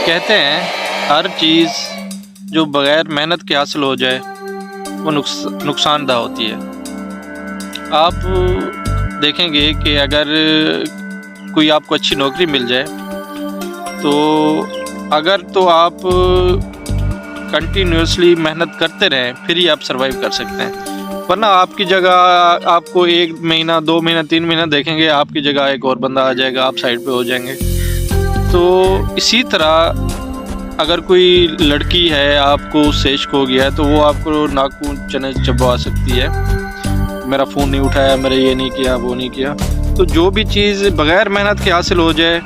کہتے ہیں ہر چیز جو بغیر محنت کے حاصل ہو جائے وہ نقصان دہ ہوتی ہے۔ آپ دیکھیں گے کہ اگر کوئی آپ کو اچھی نوکری مل جائے تو اگر تو آپ کنٹینیوسلی محنت کرتے رہیں پھر ہی آپ سروائیو کر سکتے ہیں، ورنہ آپ کی جگہ آپ کو 1 مہینہ 2 مہینہ 3 مہینہ دیکھیں گے، آپ کی جگہ ایک اور بندہ آ جائے گا، آپ سائڈ پہ ہو جائیں گے۔ تو اسی طرح اگر کوئی لڑکی ہے آپ کو اس سے عشق ہو گیا ہے تو وہ آپ کو ناخن چبوا سکتی ہے، میرا فون نہیں اٹھایا، میرا یہ نہیں کیا، وہ نہیں کیا۔ تو جو بھی چیز بغیر محنت کے حاصل ہو جائے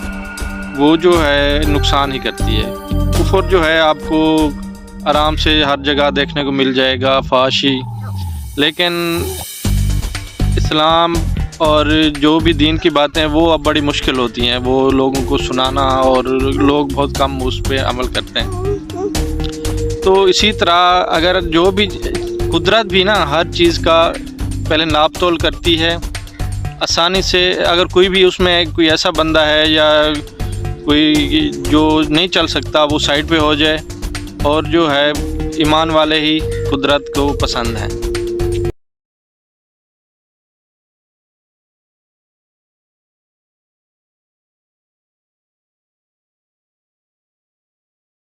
وہ جو ہے نقصان ہی کرتی ہے۔ کفر جو ہے آپ کو آرام سے ہر جگہ دیکھنے کو مل جائے گا، فحاشی، لیکن اسلام اور جو بھی دین کی باتیں ہیں وہ اب بڑی مشکل ہوتی ہیں، وہ لوگوں کو سنانا، اور لوگ بہت کم اس پہ عمل کرتے ہیں۔ تو اسی طرح اگر جو بھی قدرت بھی نا ہر چیز کا پہلے ناپ تول کرتی ہے آسانی سے، اگر کوئی بھی اس میں کوئی ایسا بندہ ہے یا کوئی جو نہیں چل سکتا وہ سائڈ پہ ہو جائے، اور جو ہے ایمان والے ہی قدرت کو پسند ہیں۔